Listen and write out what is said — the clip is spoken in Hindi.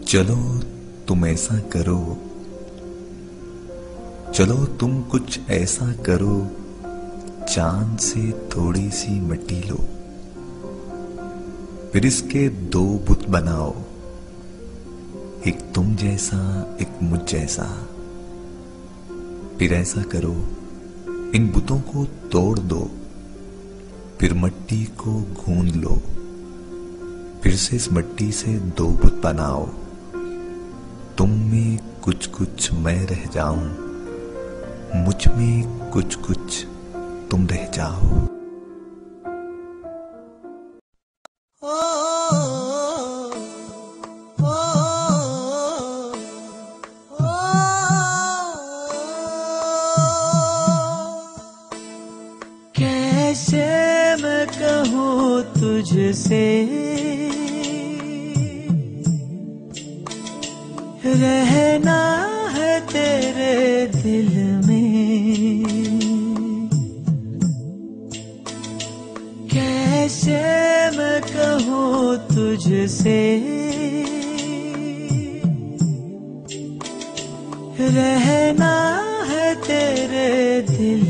चलो तुम ऐसा करो, चलो तुम कुछ ऐसा करो, चांद से थोड़ी सी मिट्टी लो, फिर इसके दो बुत बनाओ, एक तुम जैसा एक मुझ जैसा। फिर ऐसा करो, इन बुतों को तोड़ दो, फिर मिट्टी को गूंद लो, फिर से इस मिट्टी से दो बुत बनाओ। तुम में कुछ कुछ मैं रह जाऊं, मुझ में कुछ कुछ तुम रह जाओ। कैसे मैं कहूँ तुझसे, रहना है तेरे दिल में। कैसे मैं कहूँ तुझसे, रहना है तेरे दिल